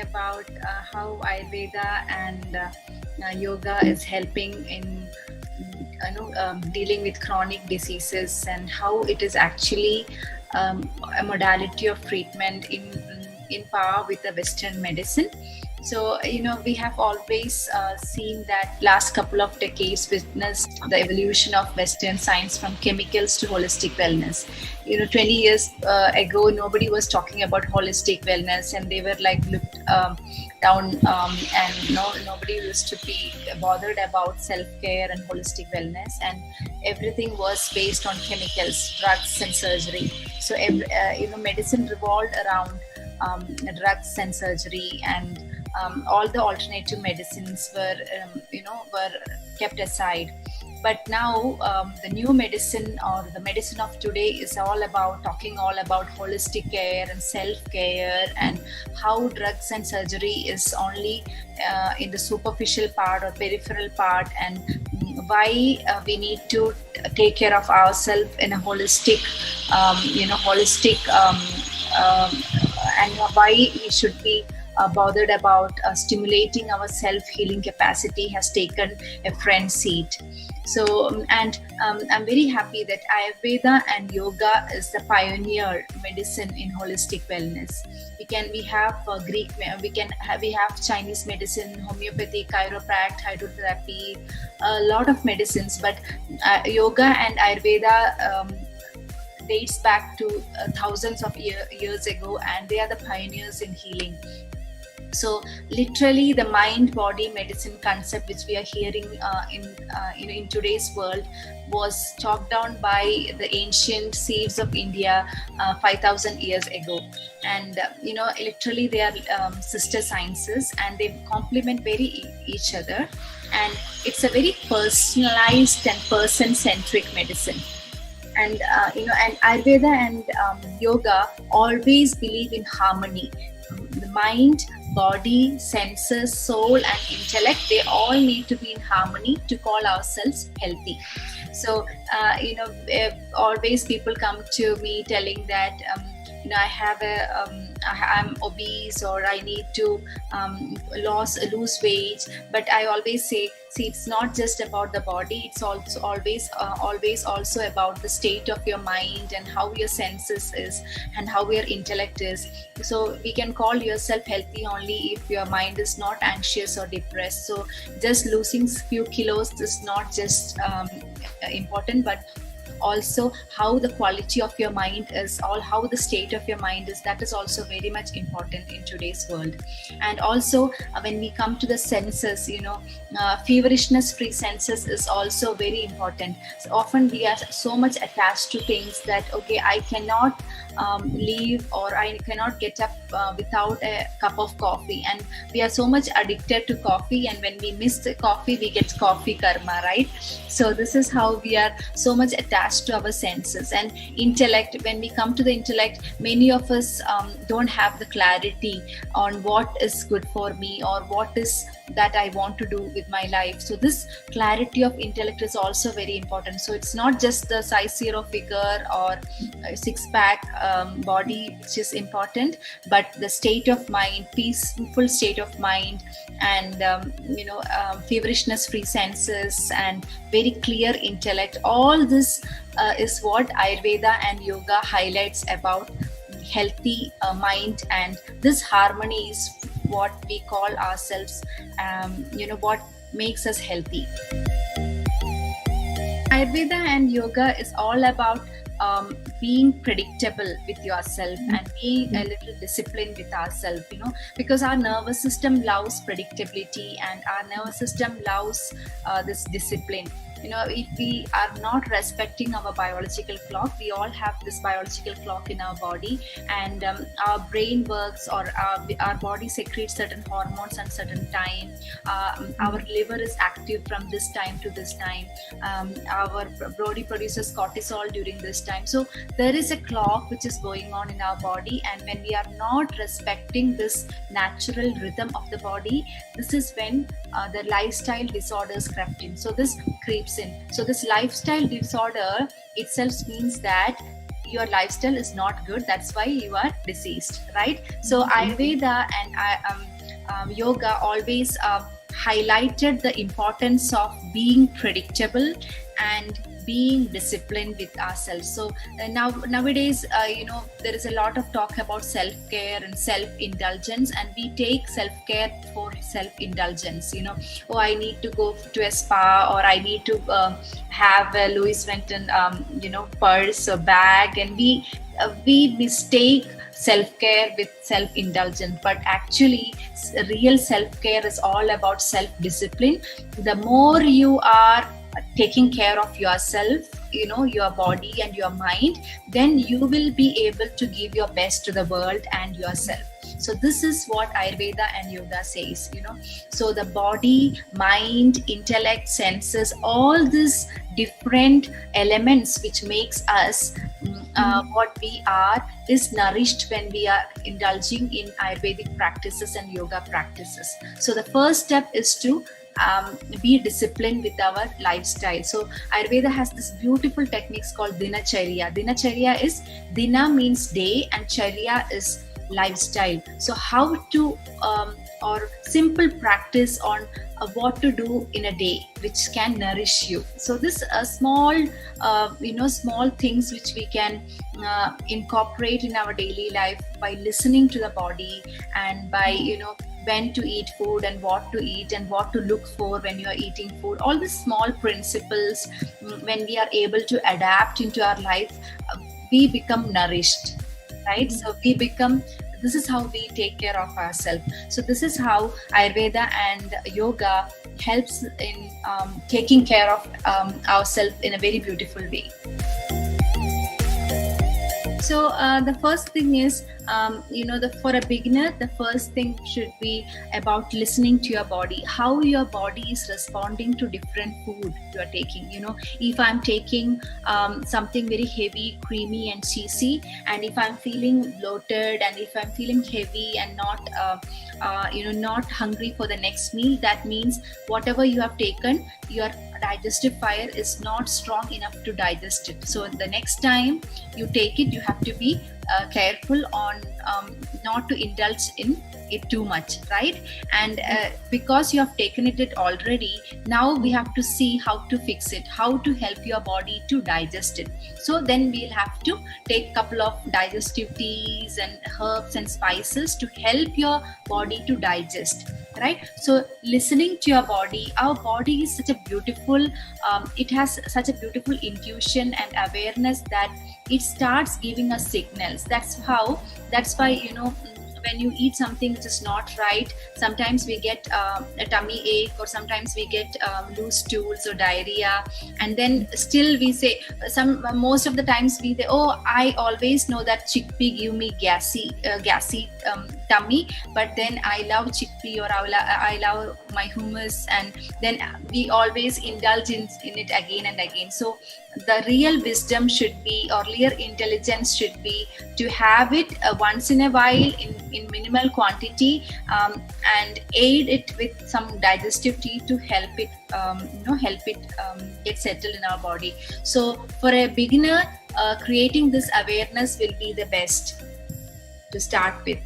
about how Ayurveda and yoga is helping in dealing with chronic diseases, and how it is actually a modality of treatment in par with the Western medicine. So, we have always seen that last couple of decades witnessed the evolution of Western science from chemicals to holistic wellness. 20 years ago, nobody was talking about holistic wellness, and they were like looked down, and nobody used to be bothered about self-care and holistic wellness, and everything was based on chemicals, drugs, and surgery. So, medicine revolved around drugs and surgery, and all the alternative medicines were kept aside. But now the new medicine, or the medicine of today, is all about holistic care and self-care, and how drugs and surgery is only in the superficial part or peripheral part, and why we need to take care of ourselves in a holistic and why we should be bothered about stimulating our self-healing capacity has taken a front seat. So, I'm very happy that Ayurveda and yoga is the pioneer medicine in holistic wellness. We have Greek, we have Chinese medicine, homeopathy, chiropractic, hydrotherapy, a lot of medicines, but yoga and Ayurveda dates back to thousands of years ago, and they are the pioneers in healing. So literally, the mind-body medicine concept, which we are hearing in today's world, was chalked down by the ancient seers of India 5,000 years ago. And literally, they are sister sciences, and they complement each other. And it's a very personalized and person-centric medicine. And and Ayurveda and yoga always believe in harmony. The mind, body, senses, soul, and intellect, they all need to be in harmony to call ourselves healthy. So always people come to me telling that I'm obese, or I need to lose weight. But I always say, it's not just about the body, it's also always also about the state of your mind, and how your senses is, and how your intellect is. So we can call yourself healthy only if your mind is not anxious or depressed. So just losing few kilos is not just important, but also how the quality of your mind is, how the state of your mind is. That is also very much important in today's world. And also when we come to the senses, feverishness free senses is also very important. So often we are so much attached to things that, okay, I cannot leave, or I cannot get up without a cup of coffee, and we are so much addicted to coffee, and when we miss the coffee, we get coffee karma, right? So this is how we are so much attached to our senses. And intellect, when we come to the intellect, many of us don't have the clarity on what is good for me, or what is that I want to do with my life. So this clarity of intellect is also very important. So it's not just the size, zero figure, or six-pack body which is important, but the state of mind, peaceful state of mind, and feverishness free senses, and very clear intellect. All this is what Ayurveda and yoga highlights about healthy mind, and this harmony is what we call ourselves, what makes us healthy. Ayurveda and yoga is all about being predictable with yourself, and being a little disciplined with ourselves, because our nervous system loves predictability, and our nervous system loves this discipline. If we are not respecting our biological clock, we all have this biological clock in our body, and our brain works, or our body secretes certain hormones at certain time. Our liver is active from this time to this time. Our body produces cortisol during this time. So there is a clock which is going on in our body, and when we are not respecting this natural rhythm of the body, this is when the lifestyle disorders crept in. So this creeps in. So this lifestyle disorder itself means that your lifestyle is not good. That's why you are diseased, right? So Ayurveda and yoga always highlighted the importance of being predictable and being disciplined with ourselves. So nowadays, there is a lot of talk about self-care and self-indulgence, and we take self-care for self-indulgence. Oh, I need to go to a spa, or I need to have a Louis Vuitton, purse or bag, and we mistake self-care with self-indulgence. But actually, real self-care is all about self-discipline. The more you are taking care of yourself, your body and your mind, then you will be able to give your best to the world and yourself. So this is what Ayurveda and yoga says. So the body, mind, intellect, senses, all these different elements which makes us what we are, is nourished when we are indulging in Ayurvedic practices and yoga practices. So the first step is to be disciplined with our lifestyle. So Ayurveda has this beautiful techniques called dinacharya. Dinacharya is, dina means day and charya is lifestyle. So how to or simple practice on what to do in a day which can nourish you. So this small small things which we can incorporate in our daily life by listening to the body, and by when to eat food and what to eat and what to look for when you are eating food. All these small principles, when we are able to adapt into our life, we become nourished, right? So this is how we take care of ourselves. So this is how Ayurveda and yoga helps in taking care of ourselves in a very beautiful way. So the first thing is, for a beginner, the first thing should be about listening to your body, how your body is responding to different food you are taking. If I'm taking something very heavy, creamy and cheesy, and if I'm feeling bloated, and if I'm feeling heavy and not hungry for the next meal, that means whatever you have taken, your digestive fire is not strong enough to digest it. So the next time you take it, you have to be careful on not to indulge in it too much, right? And because you have taken it already, now we have to see how to fix it, how to help your body to digest it. So then we'll have to take a couple of digestive teas and herbs and spices to help your body to digest, right? So listening to your body, our body is such a beautiful, it has such a beautiful intuition and awareness that it starts giving us signals. That's why when you eat something which is not right, sometimes we get a tummy ache, or sometimes we get loose stools or diarrhea, and then still we say, most of the times we say, oh, I always know that chickpea give me gassy tummy, but then I love chickpea, or I love my hummus, and then we always indulge in it again and again. So the real wisdom should be, or real intelligence should be, to have it once in a while in minimal quantity, and aid it with some digestive tea to help it get settled in our body. So for a beginner, creating this awareness will be the best to start with.